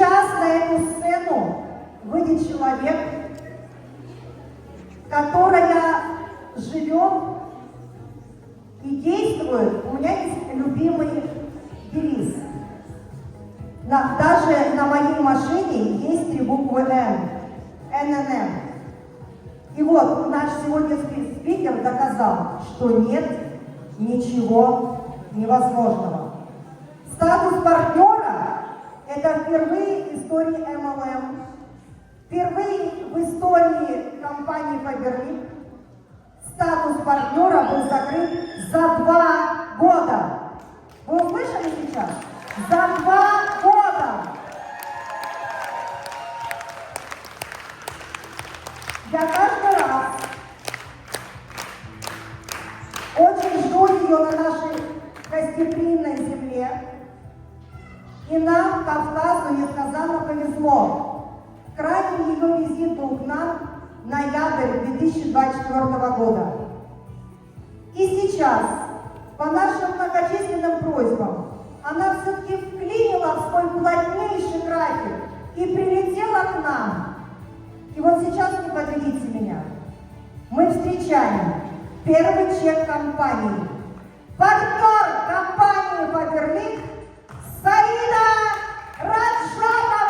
сейчас на эту сцену выйдет человек, которая живет и действует. У меня есть любимый девиз. Даже на моей машине есть 3 буквы Н. ННН. И вот наш сегодняшний спикер доказал, что нет ничего невозможного. Статус партнера – это впервые в истории MLM, впервые в истории компании Faberlic статус партнера был закрыт за 2 года. Вы услышали сейчас? За 2 года! Я каждый раз очень жду ее на нашей гостеприимной земле. И нам, Кавказу, несказанно повезло. Крайний ее визит был к нам ноябрь 2024 года. И сейчас, по нашим многочисленным просьбам, она все-таки вклинила в свой плотнейший график и прилетела к нам. И вот сейчас, не подведите меня, мы встречаем первый чек компании. Партнер компании Faberlic Саида Раджабова!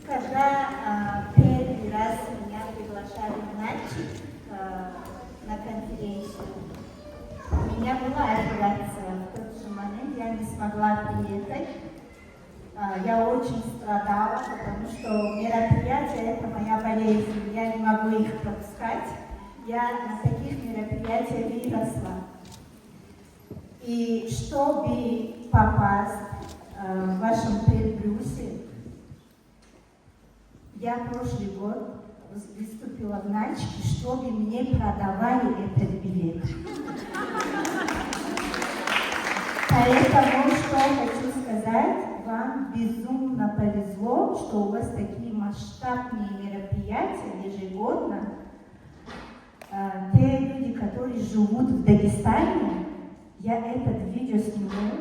Когда первый раз меня приглашали в Нальчик на конференцию, у меня была операция. В тот же момент я не смогла приехать. Я очень страдала, потому что мероприятия – это моя болезнь. Я не могу их пропускать. Я на таких мероприятиях выросла. И чтобы попасть в вашем предплюсе, я прошлый год выступила в Нальчике, чтобы мне продавали этот билет. Поэтому, что хочу сказать, вам безумно повезло, что у вас такие масштабные мероприятия ежегодно. Те люди, которые живут в Дагестане, я этот видео сниму,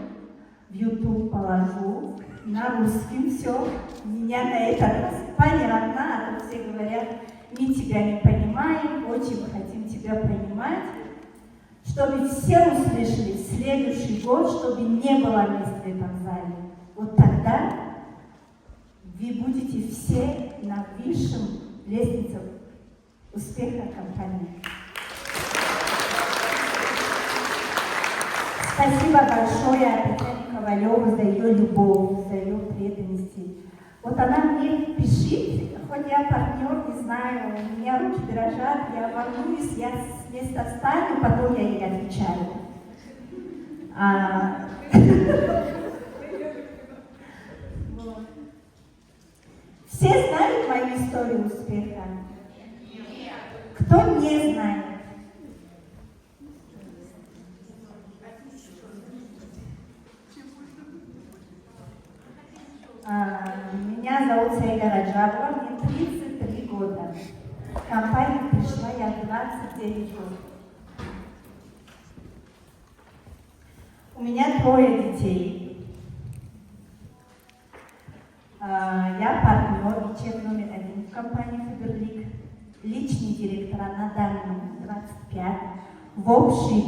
в YouTube положу, на русском все. Меня на этот раз понятно, а то все говорят, мы тебя не понимаем, очень хотим тебя понимать. Чтобы все услышали в следующий год, чтобы не было мест в этом зале. Вот тогда вы будете все на высшем лестнице успеха компании. Спасибо большое Татьяне Ковалеву за ее любовь, за ее преданность. Вот она мне пишет, хоть я партнер, не знаю, у меня руки дрожат, я волнуюсь, я с места встану, потом я ей отвечаю. Все знают мою историю успеха? Кто не знает? Меня зовут Саида Раджабова, мне 33 года. В компанию пришла я 29 год. У меня 3 детей. Я партнер, ячейка номер 1 в компании Faberlic. Личный директор на данный момент 25. В общей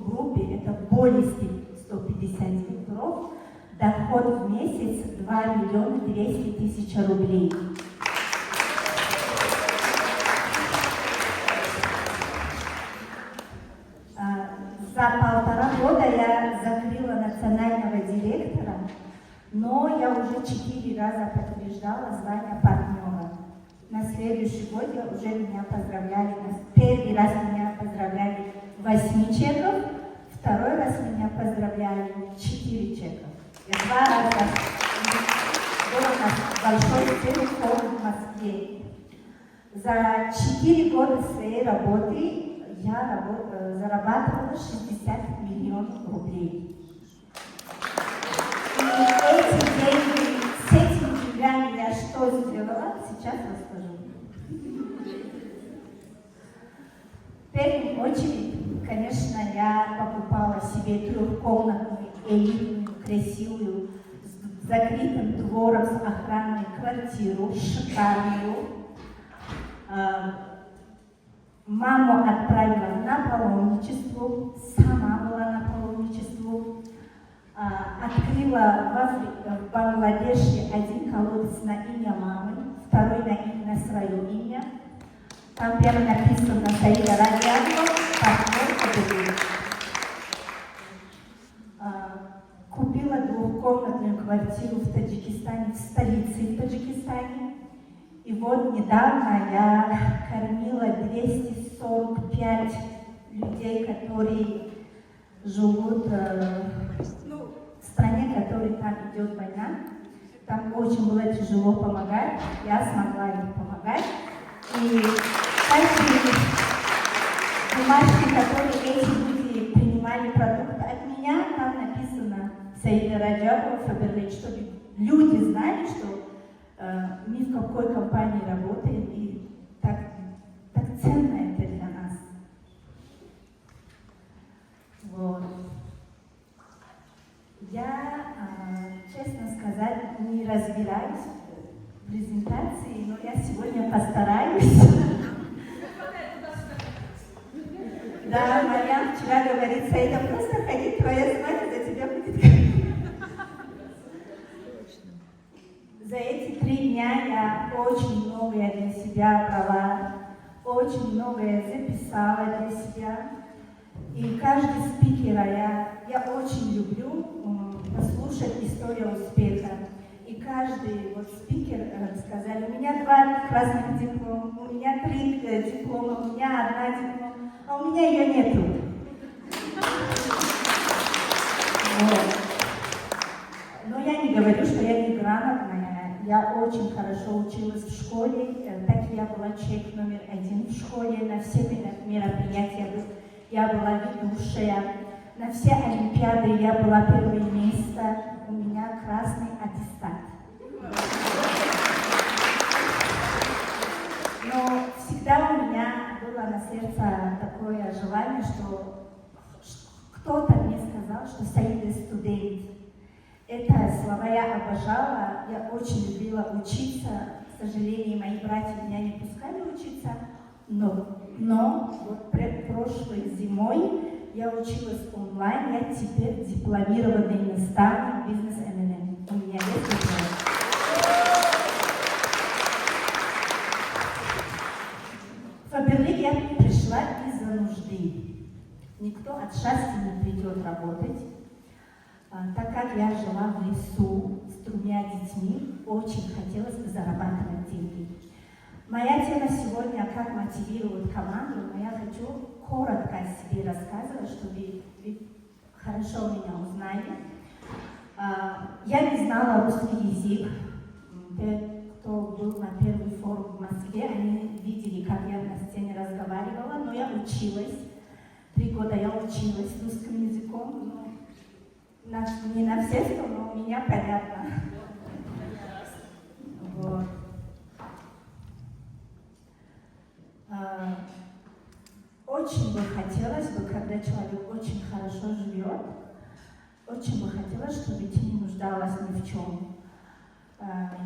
группе это более 150 директоров. Доход в месяц 2 миллиона 200 тысяч рублей. За 1,5 года я закрыла национального директора, но я уже 4 раза подтверждала звание партнера. На следующий год уже меня поздравляли. Первый раз меня поздравляли 8 чеков, второй раз меня поздравляли 4 чеков. Я 2 раза была на большой телефон в Москве. За 4 года своей работы я зарабатывала 60 миллионов рублей. И эти деньги, с этими деньгами я что сделала, сейчас расскажу. В первую очередь, конечно, я покупала себе трехкомнатную, элитную, красивую, с закрытым двором, с охранной квартиру, шикарную. Маму отправила на паломничество, сама была на паломничестве. Открыла в Бангладеше один колодец на имя мамы, второй на свое имя. Там прямо написано Саида Радианова, партнер. Купила двухкомнатную квартиру в Таджикистане, в столице Таджикистане. И вот недавно я кормила 245 людей, которые живут в стране, в которой там идет война. Там очень было тяжело помогать, я смогла им помогать. И каждый бумажки, которые эти люди принимали продукты от меня, там написано Саида Раджабова, Фаберлик, чтобы люди знали, что мы в какой компании работаем, и так ценно это для нас. Вот. Я, честно сказать, не разбираюсь в презентации, но я сегодня постараюсь. Да, Марьям вчера говорит, Саида, просто ходи, твоя свадьба за тебя будет. За эти 3 дня я очень многое для себя брала, очень многое записала для себя. И каждый спикера я очень люблю послушать историю успеха. И каждый спикер сказали, у меня 2 красных диплома, у меня 3 диплома, у меня 1 диплома, а у меня ее нету. Вот. Но я не говорю, что я не грамотная. Я очень хорошо училась в школе, так я была человек номер 1 в школе, на все мероприятия я была ведущая, на все олимпиады я была 1 место, у меня красный аттестат. Но всегда у меня было на сердце такое желание, что кто-то мне сказал, что Саида студент. Это слова я обожала, я очень любила учиться. К сожалению, мои братья меня не пускали учиться, но вот прошлой зимой я училась онлайн, я теперь дипломированный наставник бизнес-МНМ. У меня есть диплом. В Фаберлик я пришла из-за нужды. Никто от счастья не придет работать. Так как я жила в лесу с 3 детьми, очень хотелось бы зарабатывать деньги. Моя тема сегодня – как мотивировать команду, но я хочу коротко о себе рассказывать, чтобы вы хорошо меня узнали. Я не знала русский язык. Те, кто был на первый форум в Москве, они видели, как я на сцене разговаривала, но я училась. 3 года я училась русским языком, но не на все, но у меня понятно. Вот. Очень бы хотелось, когда человек очень хорошо живет, очень бы хотелось, чтобы ты не нуждалась ни в чем.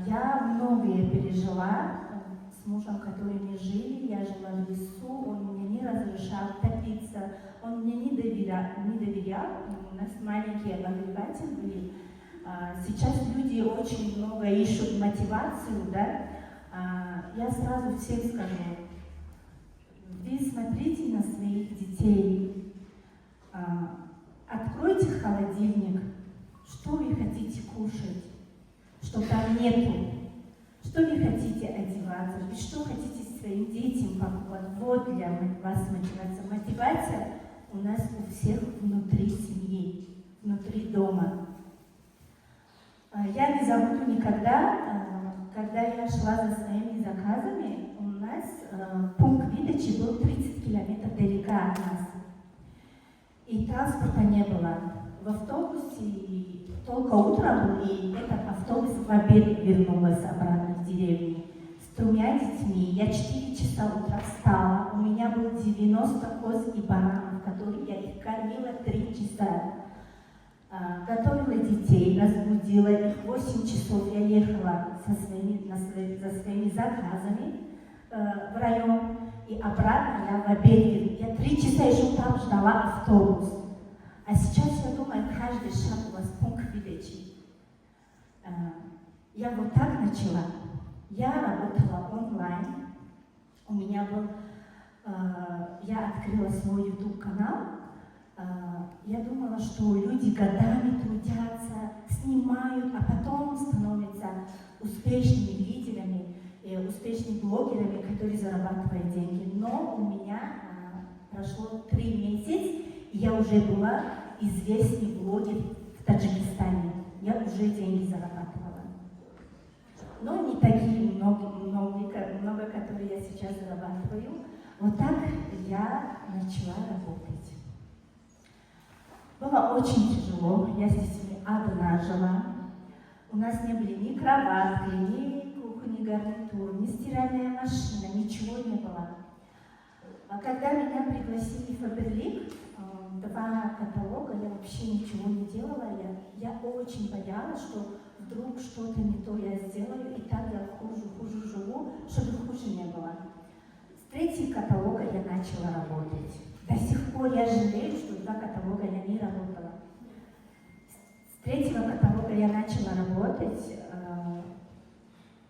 Я многое пережила с мужем, который не жили, я жила в лесу, он мне не разрешал топиться, он мне не доверял, у нас маленькие обогреватели были. Сейчас люди очень много ищут мотивацию, да? Я сразу всем скажу, вы смотрите на своих детей, откройте холодильник, что вы хотите кушать, что там нету, что вы хотите одеваться, и что хотите своим детям покупать. Вот для вас мотивация. Мотивация у нас у всех внутри семьи, внутри дома. Я не забуду никогда, когда я шла за своими заказами, у нас нас пункт выдачи был 30 километров далеко от нас. И транспорта не было. В автобусе только утром был, и этот автобус в обед вернулся обратно в деревню. С 3 детьми. Я 4 часа утра встала. У меня было 90 коз и баранов, которые я их кормила 3 часа. Готовила детей, разбудила их. 8 часов я ехала за своими заказами в район. И обратно я в обед. Я 3 часа еще там ждала автобус. А сейчас я думаю, каждый шаг у вас пункт выдачи. Я вот так начала. Я работала онлайн. У меня был, я открыла свой YouTube-канал. Я думала, что люди годами трудятся, снимают, а потом становятся успешными лидерами, успешными блогерами, которые зарабатывают деньги. Но у меня прошло 3 месяца, и я уже была известный блогер в Таджикистане. Я уже деньги зарабатывала. Но не такие много, которые я сейчас зарабатываю. Вот так я начала работать. Было очень тяжело. Я с детьми одна жила. У нас не были ни кроватки, ни кухни, ни гарнитур, ни стиральная машина, ничего не было. А когда меня пригласили в Фаберлик, 2 каталога, я вообще ничего не делала. Я очень боялась, что вдруг что-то не то я сделаю, и так я хуже живу, чтобы хуже не было. С 3-го каталога я начала работать. До сих пор я жалею, что 2 каталога я не работала. С 3-го каталога я начала работать.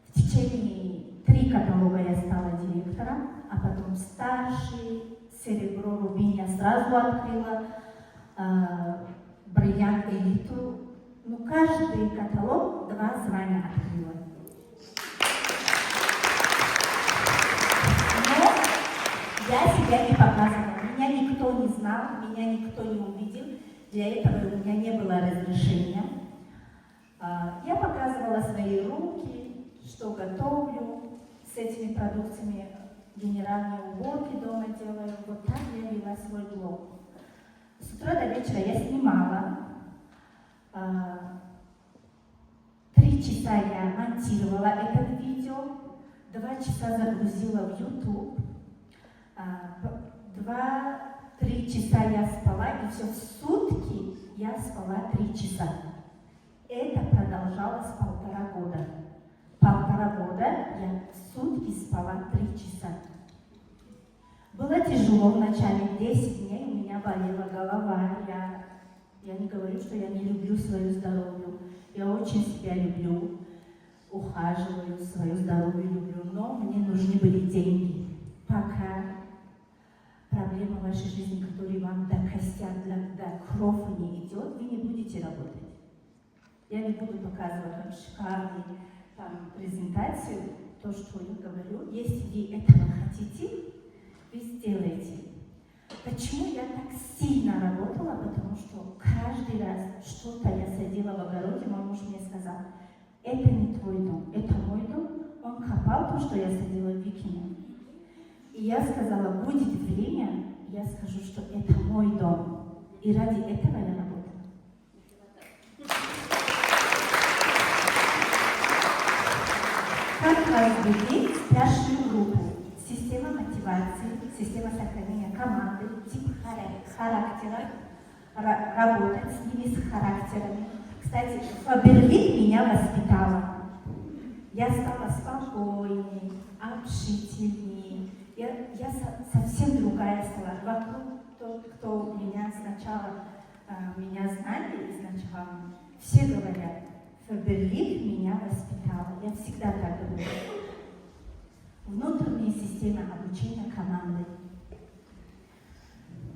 В течение 3 каталога я стала директором, а потом старший, серебро, рубин я сразу открыла, бриллиант, элиту. Ну, каждый каталог 2 звания открыла. Но я себя не показывала. Меня никто не знал, меня никто не увидел. Для этого у меня не было разрешения. Я показывала свои руки, что готовлю с этими продуктами, генеральные уборки дома делаю. Вот так я вела свой блог. С утра до вечера я снимала. 3 часа я монтировала это видео, 2 часа загрузила в YouTube, 2-3 часа я спала, и все в сутки я спала 3 часа. Это продолжалось 1,5 года. 1,5 года я в сутки спала 3 часа. Было тяжело в начале, 10 дней у меня болела голова. Я не говорю, что я не люблю свое здоровье. Я очень себя люблю, ухаживаю, свое здоровье люблю, но мне нужны были деньги. Пока проблема в вашей жизни, которая вам до костяк, до крови не идет, вы не будете работать. Я не буду показывать вам шикарную презентацию, то, что я говорю. Если вы этого хотите, вы сделаете. Почему я так сильно работала? Потому что каждый раз что-то я садила в огороде, мой муж мне сказал, это не твой дом, это мой дом. Он копал то, что я садила, выкинул. И я сказала, будет время, я скажу, что это мой дом. И ради этого я работала. Как разбудить спящую группу? Система мотивации, система сохранения команды, тип характера, работать с ними, с характерами. Кстати, Фаберлик меня воспитала. Я стала спокойней, общительней. Я совсем другая стала. Вокруг тот, кто меня сначала меня знали изначально, все говорят, Фаберлик меня воспитала. Я всегда так говорю. Внутренняя система обучения команды.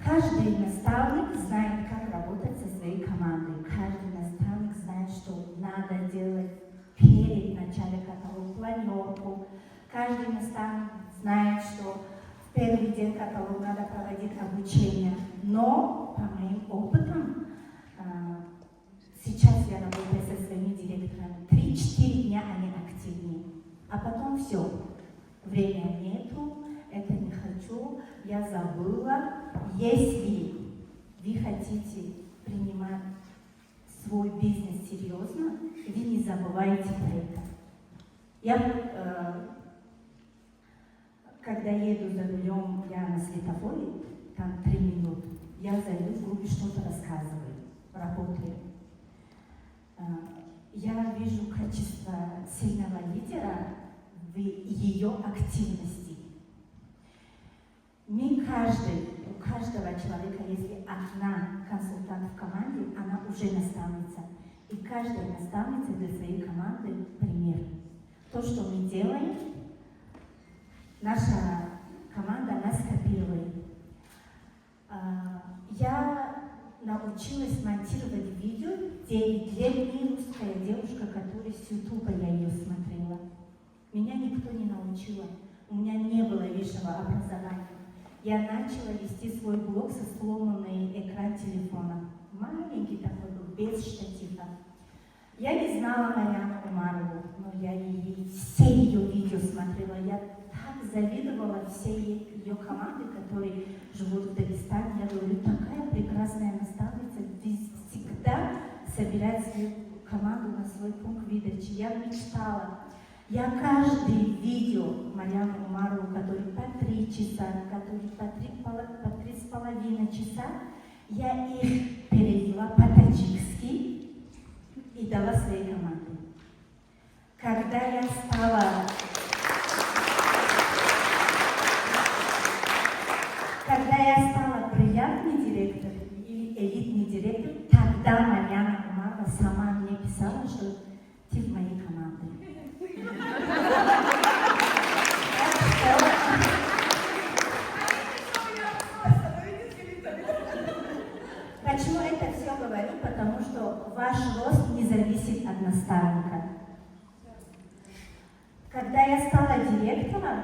Каждый наставник знает, как работать со своей командой. Каждый наставник знает, что надо делать перед началом каталога, планерку. Каждый наставник знает, что в первый день каталога надо проводить обучение. Но, по моим опытам, сейчас я работаю со своими директорами. 3-4 дня они активнее. А потом все. время нету, это не хочу, я забыла. Если вы хотите принимать свой бизнес серьезно, вы не забывайте про это. Я, когда еду за рулем, я на светофоре, там 3 минуты, я зайду в группе, что-то рассказываю, работаю. Я вижу качество сильного лидера в ее активности. У каждого человека, если одна консультант в команде, она уже наставница. И каждая наставница для своей команды пример. То, что мы делаем, наша команда нас копирует. Я научилась монтировать видео 9 лет, не русская девушка, которая с Ютуба, я ее смотрела. Меня никто не научил. У меня не было высшего образования. Я начала вести свой блог со сломанным экран телефона. Маленький такой был, без штатива. Я не знала Марьяну Умарову, но я все ее видео смотрела. Я так завидовала всей ее команде, которые живут в Дагестане. Я говорю, такая прекрасная наставница, всегда собирает свою команду на свой пункт выдачи. Я мечтала. Я каждое видео Марьяну Умарову, который по 3 часа, который по 3,5 часа, я их перевела по-таджикски и дала своей команде. Когда я стала бриллиантный директор или элитный директор, тогда Марьяна Умарова сама мне писала, что ты в моей команде. Почему это все говорю? Потому что ваш рост не зависит от наставника. Когда я стала директором,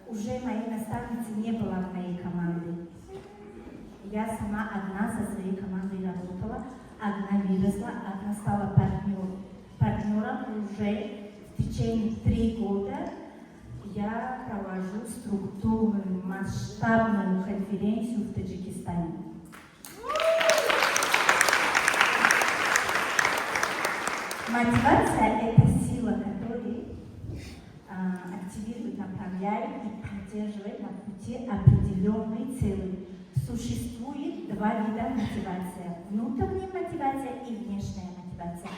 уже моей наставницы не было в моей команде. Я сама одна со своей командой работала, одна выросла, одна стала партнером уже в течение 3 года. Я провожу структурную, масштабную конференцию в Таджикистане. Мотивация – это сила, которая активирует, направляет и поддерживает на пути определенной цели. Существует 2 вида мотивации – внутренняя мотивация и внешняя мотивация.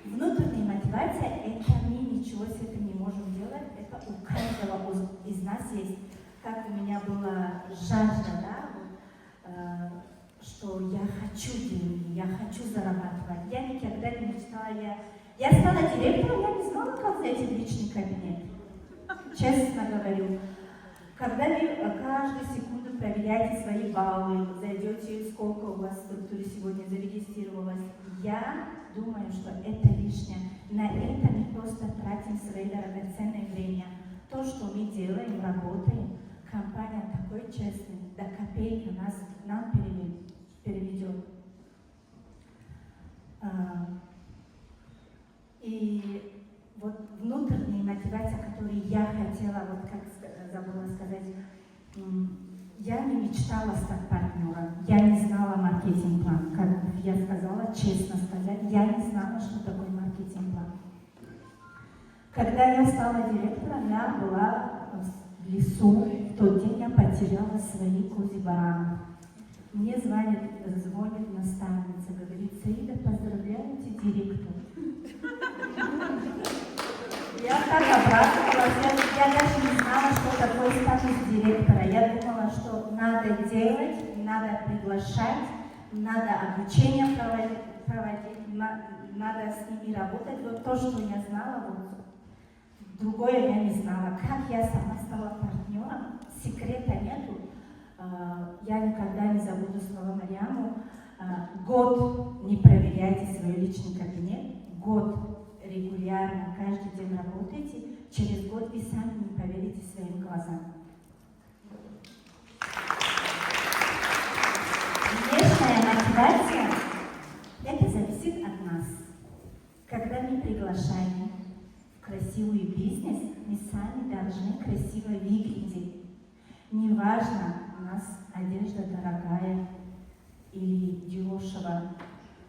Внутренняя мотивация – это мы ничего с этим не можем делать, это у каждого из нас есть. Как у меня была жажда, да, что я хочу деньги, я хочу зарабатывать. Я никогда не мечтала, я стала директором, я не знала, как зайти в личный кабинет. Честно говорю. Когда вы каждую секунду проверяете свои баллы, зайдете, сколько у вас в структуре сегодня зарегистрировалось, я думаю, что это лишнее. На это мы просто тратим свое драгоценное время. То, что мы делаем, работаем, компания такой честная, до копейки нам переведет. И вот внутренняя мотивация, которую я хотела, вот как забыла сказать, я не мечтала стать партнером, я не знала маркетинг-план. Как я сказала, честно сказать, я не знала, что такое маркетинг-план. Когда я стала директором, я была в лесу, в тот день я потеряла свои козьи бараны. Мне звонит наставница, говорит, Саида, поздравляю тебя, директор. Я так обрадовалась, я даже не знала, что такое статус директора. Я думала, что надо делать, надо приглашать, надо обучение проводить, надо с ними работать. Вот то, что я знала, вот другое я не знала. Как я сама стала партнером, секрета нету. Я никогда не забуду слова Марьяму. Год не проверяйте свой личный кабинет, год регулярно, каждый день работаете, через год вы сами не поверите своим глазам. Внешняя мотивация – это зависит от нас. Когда мы приглашаем в красивый бизнес, мы сами должны красиво выглядеть. Неважно, у нас одежда дорогая или дешево.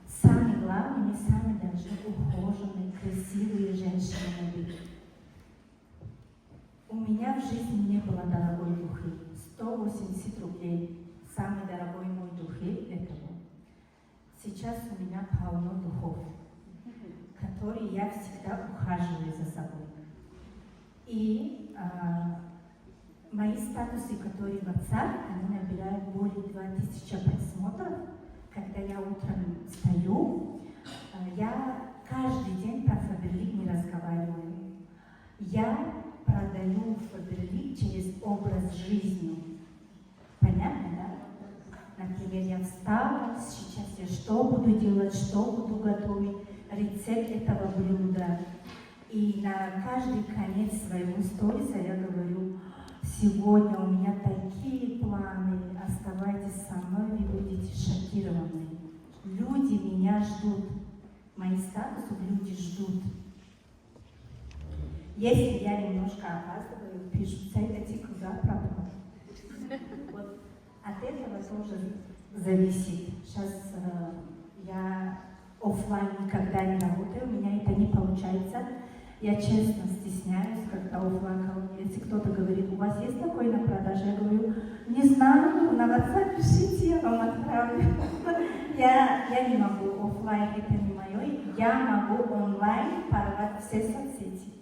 Самое главное, мы сами должны ухоженные, красивые женщины быть. У меня в жизни не было дорогой духи. 180 рублей. Самый дорогой мой духи это был. Сейчас у меня полно духов, которые я всегда ухаживаю за собой. И мои статусы, которые в WhatsApp, они набирают более 2000 просмотров. Когда я утром встаю, я каждый день про Фаберлик не разговариваю. Я продаю Фаберлик через образ жизни. Понятно, да? Например, я встала, сейчас я что буду делать, что буду готовить, рецепт этого блюда. И на каждый конец своего сториса я говорю: сегодня у меня такие планы, оставайтесь со мной, вы будете шокированы. Люди меня ждут. Мои статусы люди ждут. Если я немножко опаздываю, пишут: Саида, ты куда пропал? Вот от этого тоже зависит. Сейчас я офлайн никогда не работаю, у меня это не получается. Я честно стесняюсь, когда офлайн, если кто-то говорит: у вас есть такой на продаже? Я говорю: не знаю, на WhatsApp пишите, я вам отправлю. Я не могу, офлайн это не мое, я могу онлайн порвать все соцсети.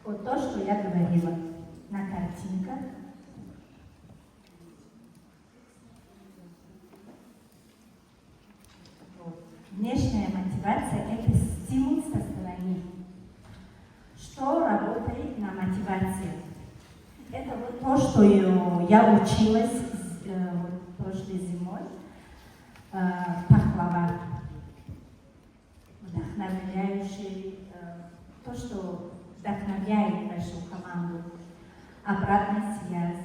Вот то, что я говорила на картинках. Внешняя мотивация – это стимул со стороны. Что работает на мотивации? Это вот то, что я училась прошлой зимой. Пахлава. Вдохновляющий. То, что вдохновляет вашу команду. Обратная связь.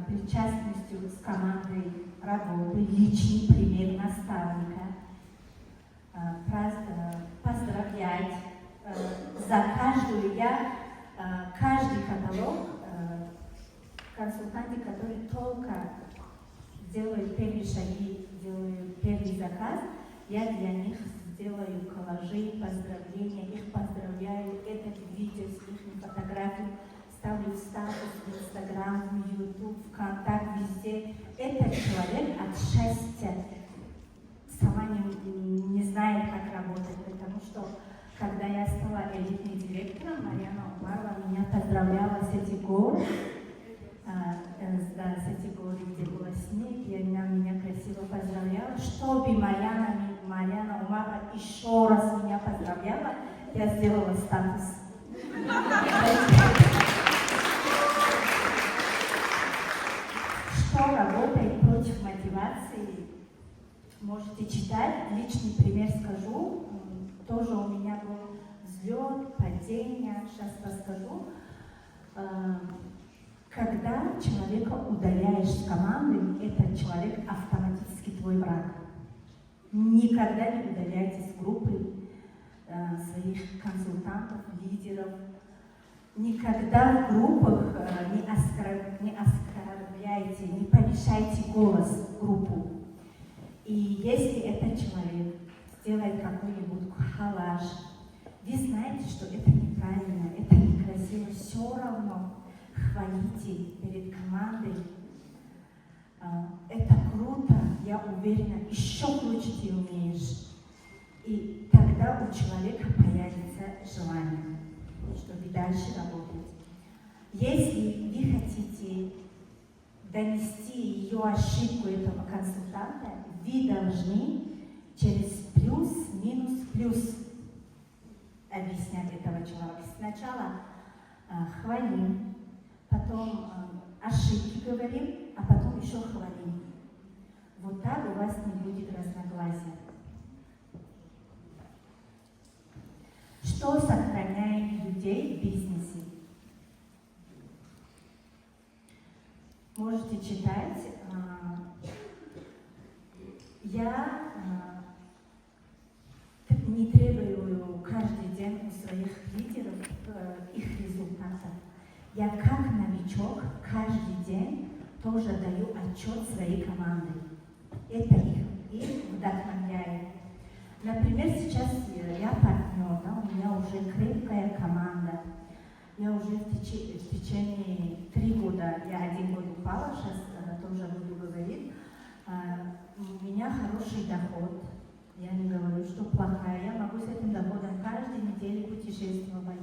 Причастностью с командой работы, личный пример наставника, поздравлять за каждый каталог, консультанты, которые только делают первые шаги, делают первый заказ, я для них сделаю коллажи, поздравления, их поздравляю, это видео с их фотографией, ставлю статус в Инстаграм, в Ютуб, ВКонтакте, везде. Этот человек от счастья сама не знает, как работать, потому что когда я стала элитным директором, Марьяна Умарова меня поздравляла с этих гор, с этих гор, где был снег, и она меня красиво поздравляла. Чтобы Марьяна Умарова еще раз меня поздравляла, я сделала статус. Что работает против мотивации, можете читать. Личный пример скажу. Тоже у меня был взлет, падение. Сейчас расскажу. Когда человека удаляешь с команды, этот человек автоматически твой враг. Никогда не удаляйте с группы своих консультантов, лидеров. Никогда в группах не оскорбляйте, не повышайте голос в группу. И если этот человек сделает какой-нибудь коллаж, вы знаете, что это неправильно, это некрасиво, все равно хвалите перед командой. Это круто, я уверена, еще лучше ты умеешь. И тогда у человека появится желание, чтобы дальше работать. Если вы хотите донести ее ошибку этого консультанта, вы должны через плюс, минус, плюс объяснять этого человека. Сначала хвалим, потом ошибки говорим, а потом еще хвалим. Вот так у вас не будет разногласия. Что сохраняет людей в бизнесе? Можете читать Я не требую каждый день у своих лидеров их результатов. Я как новичок каждый день тоже даю отчет своей команде. Это их вдохновляет. Например, сейчас я партнер, да, у меня уже крепкая команда. Я уже в течение 3 года, я 1 год упала, сейчас тоже буду говорить. У меня хороший доход. Я не говорю, что плохая. Я могу с этим доходом каждую неделю путешествовать.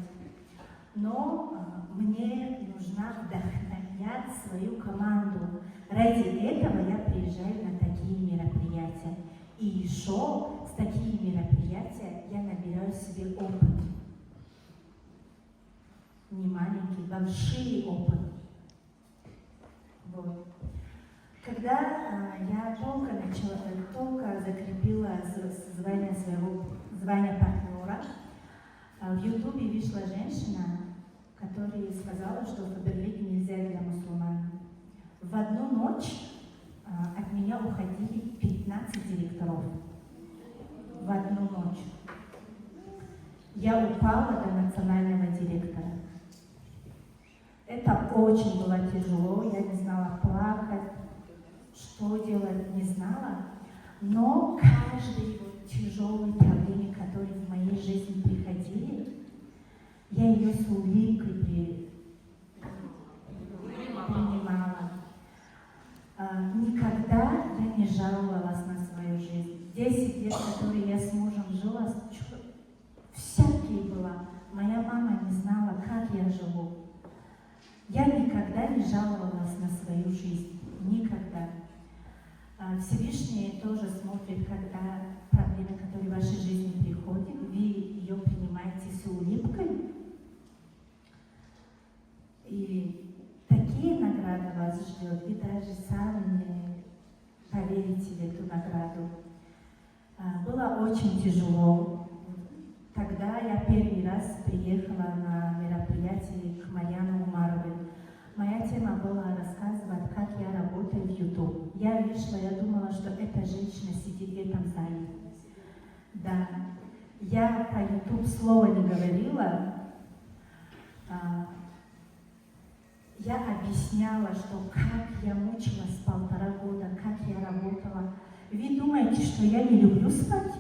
Но мне нужно вдохновлять свою команду. Ради этого я приезжаю на такие мероприятия. И еще с такими мероприятиями я набираю себе опыт. Не маленький, большой опыт. Вот. Когда я только закрепила звание партнера, в Ютубе вышла женщина, которая сказала, что Фаберлик нельзя для мусульман. В одну ночь от меня уходили 15 директоров. В одну ночь. Я упала до национального директора. Это очень было тяжело, я не знала плакать, что делать, не знала. Но каждый тяжелый проблемы, которые в моей жизни приходили, я ее с улыбкой принимала. Никогда я не жаловалась на свою жизнь. 10 лет, которые я с мужем жила, всякие была. Моя мама не знала, как я живу. Я никогда не жаловалась на свою жизнь. Никогда. Всевышний тоже смотрит, когда проблемы, которые в вашей жизни приходят, вы ее принимаете с улыбкой. И такие награды вас ждет, вы даже сами не поверите в эту награду. Было очень тяжело. Тогда я первый раз приехала на мероприятие к Марьяне Умаровой. Моя тема была рассказывать, как я работаю в YouTube. Я вышла, я думала, что эта женщина сидит в этом зале. Да, я про YouTube слова не говорила. Я объясняла, что как я мучилась 1,5 года, как я работала. Вы думаете, что я не люблю спать?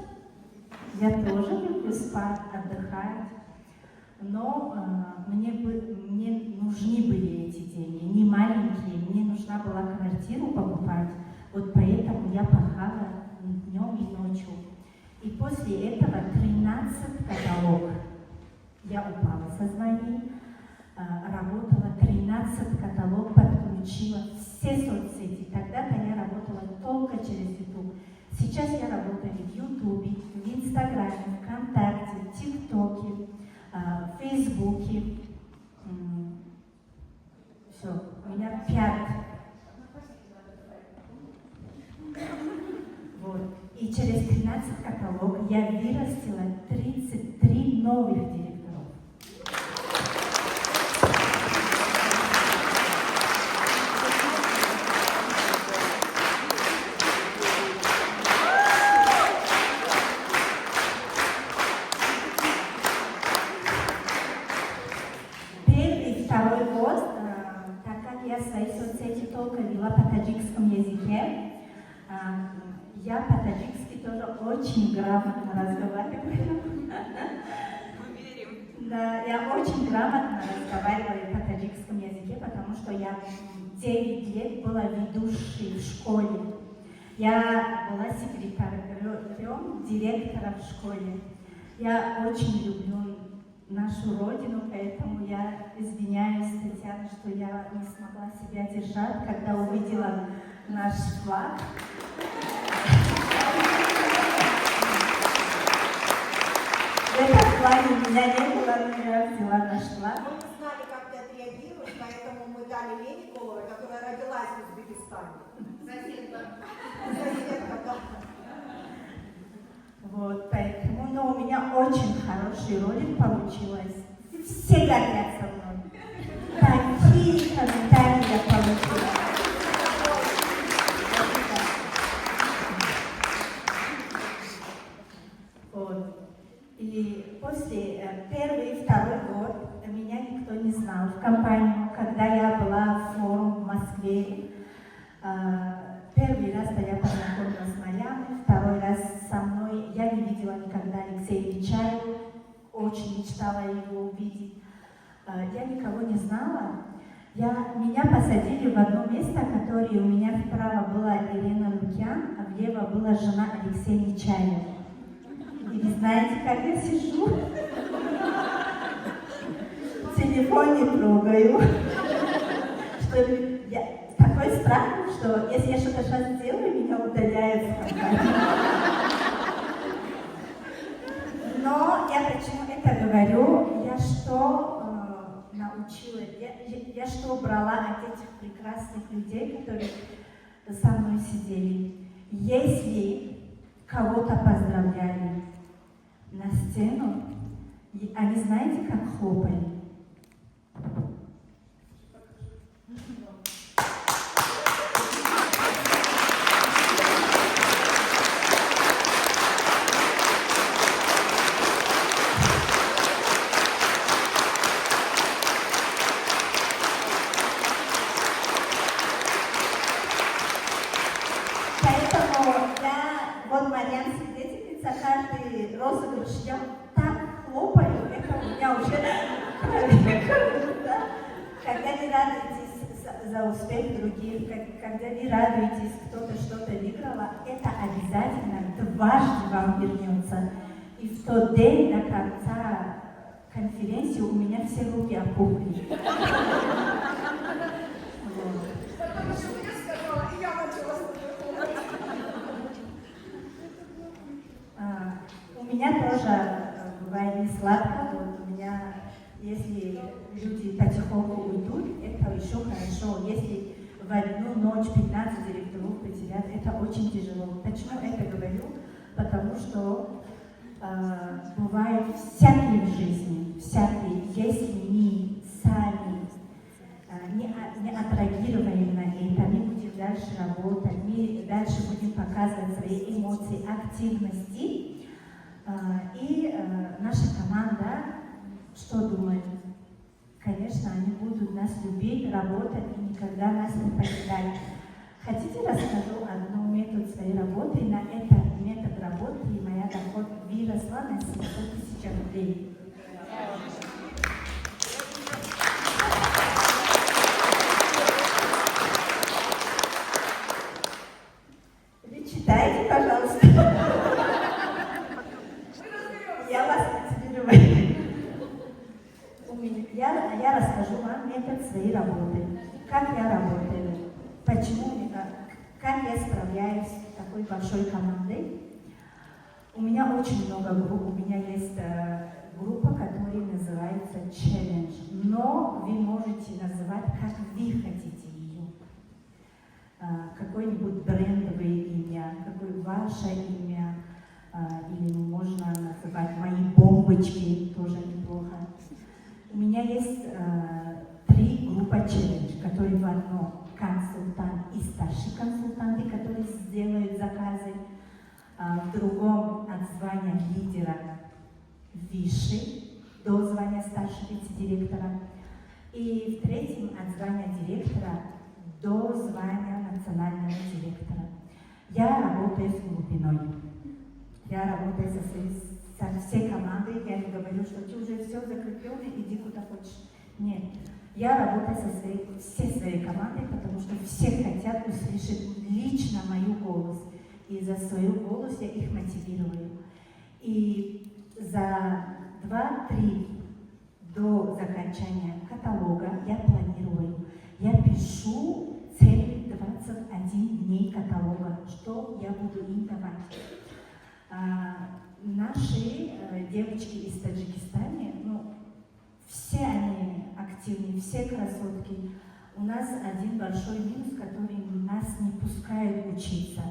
Я тоже люблю спать, отдыхать. Но мне нужны были эти деньги, не маленькие. Мне нужна была квартиру покупать. Вот поэтому я пахала днем и ночью. И после этого 13 каталог. Я упала со званий, работала 13 каталог, подключила все соцсети. Тогда-то я работала только через YouTube. Сейчас я работаю в YouTube, в Инстаграме, ВКонтакте, ТикТоке, в Фейсбуке. Все, у меня 5. Вот. И через 13 каталог я вырастила 33 новых директоров. Второй год, так как я свои соцсети только вела по таджикскому языке, я по-таджикски тоже очень грамотно разговариваю. Мы верим. Да, я очень грамотно разговариваю по таджикскому языке, потому что я 9 лет была ведущей в школе. Я была секретарем директора в школе. Я очень люблю нашу родину, поэтому я извиняюсь, Татьяна, что я не смогла себя держать, когда увидела наш флаг. В этом плане меня не было, но я взяла наш флаг. Мы не знали, как ты отреагируешь, поэтому мы дали Лене Коловой, которая родилась в Узбекистане. Соседка, да. Вот, поэтому, но у меня очень хороший ролик получилось. Все гордятся мной. Такие комментарии я получила. после первый и второй год меня никто не знал в компанию. Когда я была в форум в Москве, первый раз я познакомилась с Марьяной, второй раз со мной. Я не видела никогда Алексея Нечаева, очень мечтала его увидеть. Я никого не знала. Меня посадили в одно место, которое у меня вправо была Ирина Лукьян, а влево была жена Алексея Нечаева. И вы знаете, как я сижу? Телефон не трогаю. Что я такой страх, что если я что-то сейчас сделаю, меня удаляют в компании. Но я почему это говорю? Я что научила, я что брала от этих прекрасных людей, которые со мной сидели. Если кого-то поздравляли на сцену, они знаете, как хлопали? Каждый розыгрыш я так хлопаю, это у меня уже когда вы радуетесь за успех других, когда вы радуетесь, кто-то что-то выиграла, это обязательно дважды вам вернется. И в тот день до конца конференции у меня все руки опухли. У меня тоже бывает не сладко. Вот у меня, если люди потихоньку уйдут, это еще хорошо. Если в одну ночь 15 директоров потерять, это очень тяжело. Почему это говорю? Потому что бывают всякие в жизни, всякие. Если мы сами не отреагируем на это, мы будем дальше работать, мы дальше будем показывать свои эмоции, активности. И наша команда, что думает? Конечно, они будут нас любить, работать и никогда нас не покидать. Хотите, расскажу одну метод своей работы? На этот метод работы моя доход выросла на 700 000 рублей. Вы читайте, пожалуйста. Я вас мотивирую. Я расскажу вам метод своей работы. Как я работаю, почему, как я справляюсь с такой большой командой. У меня очень много групп. У меня есть группа, которая называется Challenge. Но вы можете называть, как вы хотите ее. Какое-нибудь брендовое имя, какое ваше имя. Или можно называть мои бомбочки, тоже неплохо. У меня есть 3 группы челлендж, которые в одно консультант и старший консультанты, которые сделают заказы, в другом от звания лидера выше, до звания старшего вице-директора, и в третьем от звания директора до звания национального директора. Я работаю с глубиной. Я работаю со всей командой, я не говорю, что ты уже все закреплено, иди куда хочешь. Нет, я работаю со всей своей командой, потому что все хотят услышать лично мой голос. И за свой голос я их мотивирую. И за 2-3 до окончания каталога я планирую. Я пишу целые 21 дней каталога, что я буду им давать. Наши девочки из Таджикистана, все они активны, все красотки. У нас один большой минус, который нас не пускает учиться.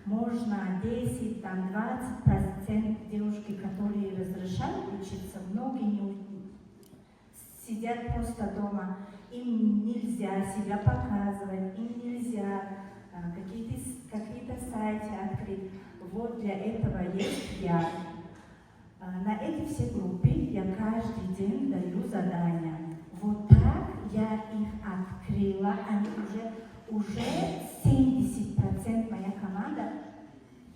Можно 10, 20% девушки, которые разрешают учиться, многие не сидят просто дома. Им нельзя себя показывать, им нельзя какие-то сайты открыть. Вот для этого есть я. На эти все группы я каждый день даю задания. Вот так я их открыла, они уже 70% моя команда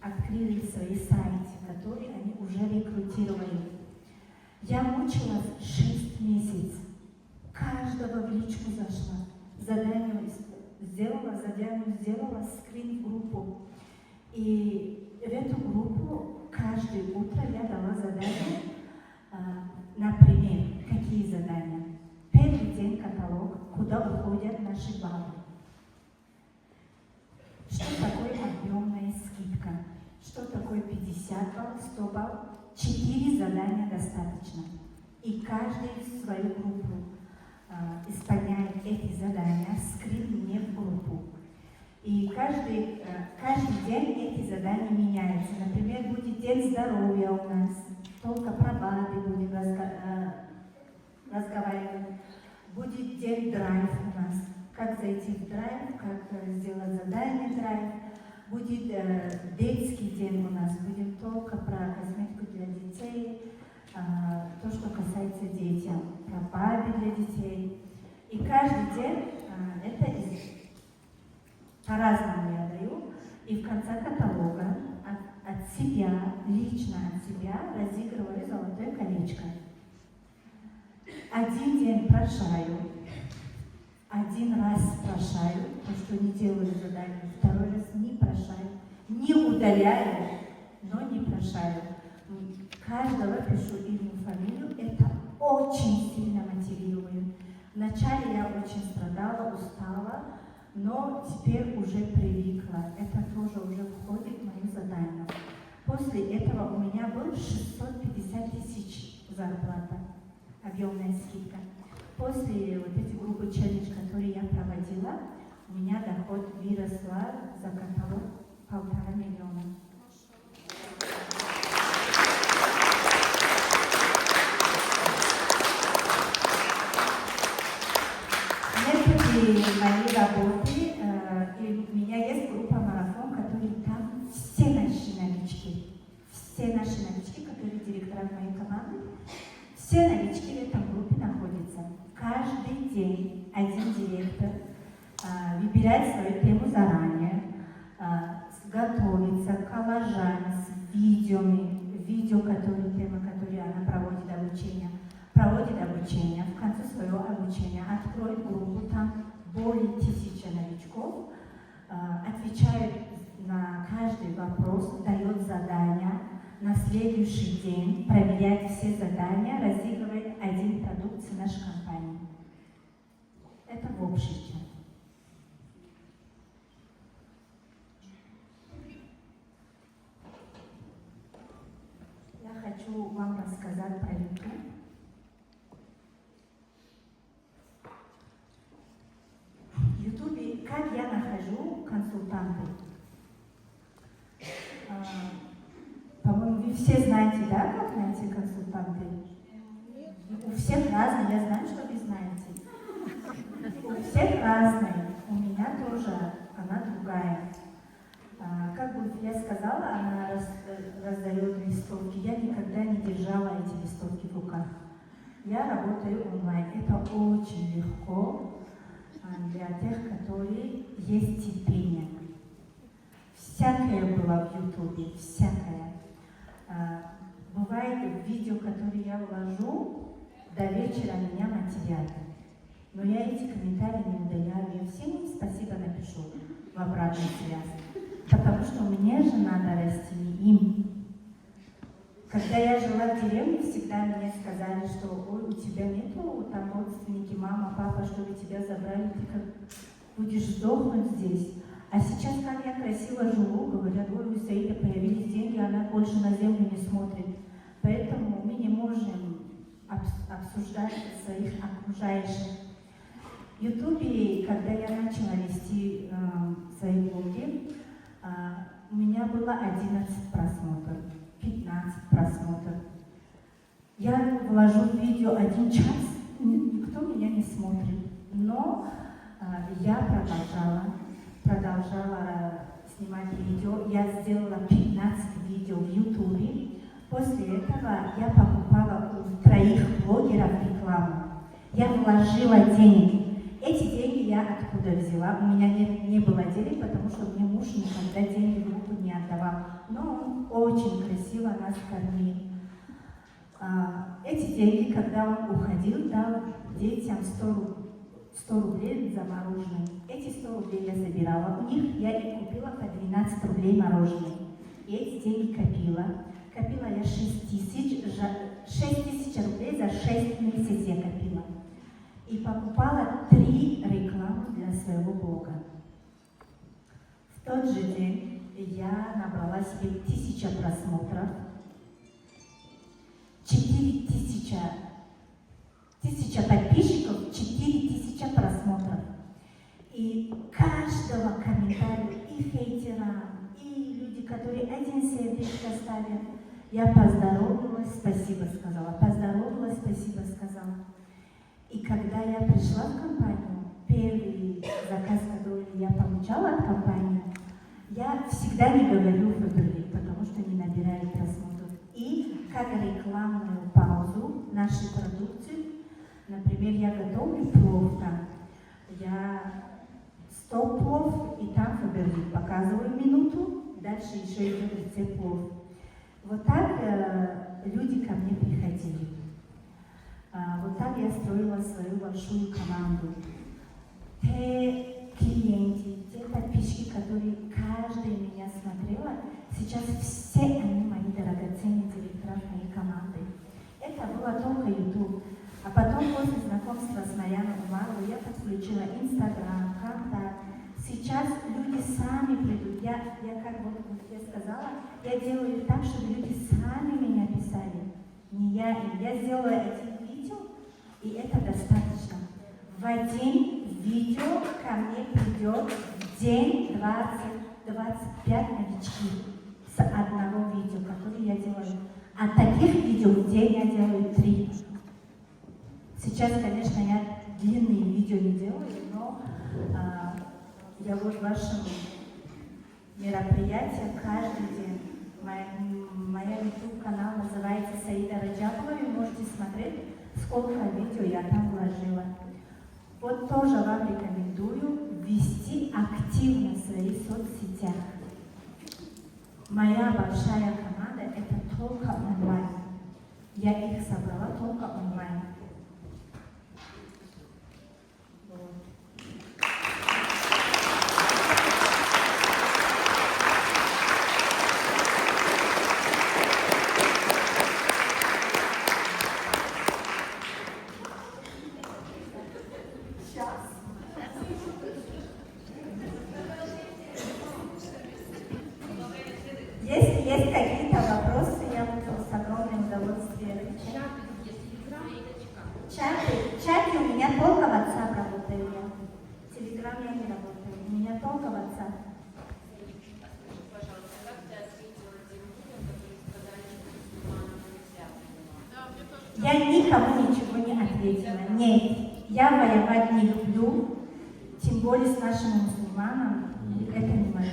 открыли свои сайты, которые они уже рекрутировали. Я мучилась 6 месяцев. Каждого в личку зашла. Задание сделала, скрин в группу. И в эту группу каждое утро я дала задания. Например, какие задания? Первый день каталог, куда уходят наши баллы. Что такое объемная скидка? Что такое 50 баллов, 100 баллов? 4 задания достаточно. И каждый в свою группу исполняет эти задания, скрин мне в группу. И каждый день эти задания меняются. Например, будет день здоровья у нас, только про БАДы будем разговаривать. Будет день драйв у нас, как зайти в драйв, как сделать задание драйв. Будет детский день у нас, будем только про косметику для детей, то, что касается детям, про баби для детей. И каждый день это по-разному я даю. И в конце каталога от себя, лично от себя разыгрываю золотое колечко. Один день прошаю, один раз прошаю, то, что не делаю задание, второй раз не прошаю, не удаляю, но не прошаю. Каждого пишу имя, фамилию, это очень сильно мотивирует. Вначале я очень страдала, устала, но теперь уже привыкла. Это тоже уже входит в мое задание. После этого у меня был 650 тысяч зарплата, объемная скидка. После вот этой группы челлендж, которые я проводила, у меня доход выросла за каталог 1,5 миллиона. Методы моей работы, и у меня есть группа марафон, которые там все наши новички, которые директора моей команды, все новички в этом группе находятся. Каждый день один директор выбирает свою тему заранее, готовится к коллажам с видео, тема, которую она проводит обучение. В конце своего обучения откроет группу, там более 1000 новичков, отвечает на каждый вопрос, дает задания, на следующий день проверяет все задания, разыгрывает один продукт с нашей компании. Это в общем. Я хочу вам рассказать про YouTube. В YouTube, как я нахожу консультантов? По-моему, вы все знаете, да, как найти консультанты? У всех разные, я знаю, что вы знаете. У всех разные, у меня тоже, она другая. Как бы я сказала, она раздает листовки. Я никогда не держала эти листовки в руках. Я работаю онлайн. Это очень легко для тех, которые есть терпение. Всякое было в Ютубе, всякое. Бывает видео, которые я вложу, до вечера меня мотивирует. Но я эти комментарии не удаляю, я всем спасибо напишу в обратную связь. Потому что мне же надо расти, не им. Когда я жила в деревне, всегда мне сказали, что ой, у тебя нету там родственники, мама, папа, чтобы тебя забрали, ты как будешь сдохнуть здесь. А сейчас, как я красиво живу, говорят, ой, у Саида появились деньги, она больше на землю не смотрит. Поэтому мы не можем обсуждать своих окружающих. В Ютубе, когда я начала вести свои блоги, у меня было 11 просмотров, 15 просмотров. Я вложу в видео 1 час, никто меня не смотрит. Но я продолжала снимать видео. Я сделала 15 видео в Ютубе. После этого я покупала у 3 блогеров рекламу. Я вложила деньги. Эти деньги я откуда взяла? У меня не было денег, потому что мне муж никогда деньги в руку не отдавал. Но он очень красиво нас кормил. Эти деньги, когда он уходил, дал детям 100 рублей за мороженое. Эти 100 рублей я собирала у них, я им купила по 12 рублей мороженое. И эти деньги копила. Копила я 6 тысяч рублей за 6 месяцев я копила. И покупала 3 рекламы для своего блога. В тот же день я набрала себе 1000 просмотров, 4000 подписчиков, 4000 просмотров. И каждого комментария, и хейтерам, и люди, которые один сердечко ставят, я поздоровалась, спасибо сказала, поздоровалась, спасибо сказала. И когда я пришла в компанию, первый заказ, который я получала от компании, я всегда не говорю ФБР, потому что не набираю просмотров. И как рекламную паузу нашей продукции, например, я готовлю плов там, я 100 плов, и там ФБР показываю минуту, дальше еще идет рецепт плов. Вот так люди ко мне приходили. Вот так я строила свою большую команду. Те клиенты, те подписчики, которые каждый меня смотрела, сейчас все они мои драгоценные директора моей команды. Это было только YouTube. А потом, после знакомства с Марьяной Умаровой, я подключила Инстаграм, Контакт. Сейчас люди сами придут. Я как вот я сказала, я делаю так, чтобы люди сами меня писали. Не я им. Я сделала эти видео, и это достаточно. В один видео ко мне придет в день 20-25 новички с одного видео, которое я делаю. А таких видео в день я делаю 3. Сейчас, конечно, я длинные видео не делаю, но я вот в вашем мероприятии каждый день. Моя YouTube-канал называется Саида Раджабова, вы можете смотреть, сколько видео я там вложила. Вот тоже вам рекомендую вести активно свои соцсети. Моя большая команда — это только онлайн. Я их собрала только онлайн. Если есть какие-то вопросы, я буду с огромным удовольствием отвечать. Чаты у меня только WhatsApp работает. Telegram я не работаю. У меня только WhatsApp. Пожалуйста, как ты ответила тем людям, которые сказали, что нельзя? Я никому ничего не ответила. Нет, я воевать не люблю, тем более с нашим мусульманом. Это не мое.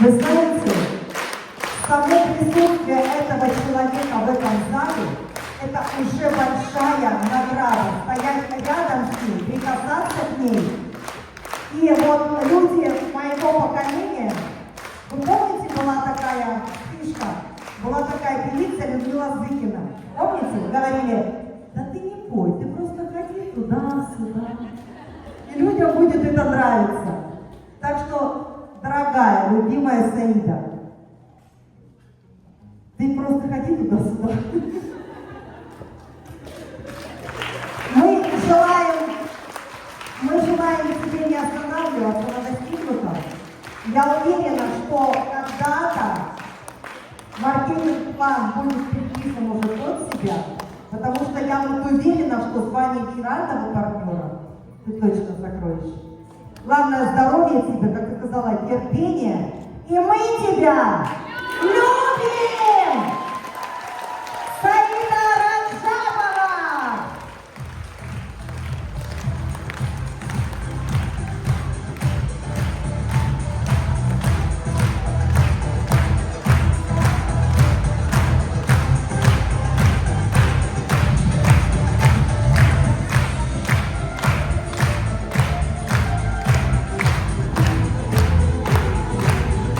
Вы знаете, само присутствие этого человека в этом зале – это уже большая награда. Стоять рядом с ней, прикасаться к ней. И вот люди моего поколения, вы помните, была такая фишка, была такая певица Людмила Зыкина. Помните, говорили, да ты не пой, ты просто ходи туда-сюда. И людям будет это нравиться. Так что, дорогая, любимая Саида, ты просто ходи туда-сюда. Мы желаем тебе не останавливаться на достигнутом. Я уверена, что когда-то маркетинг-план будет приписан уже под себя, Потому что я вот уверена, что с вами генерального партнера ты точно закроешь. Главное здоровье тебе, как ты сказала, терпение. И мы тебя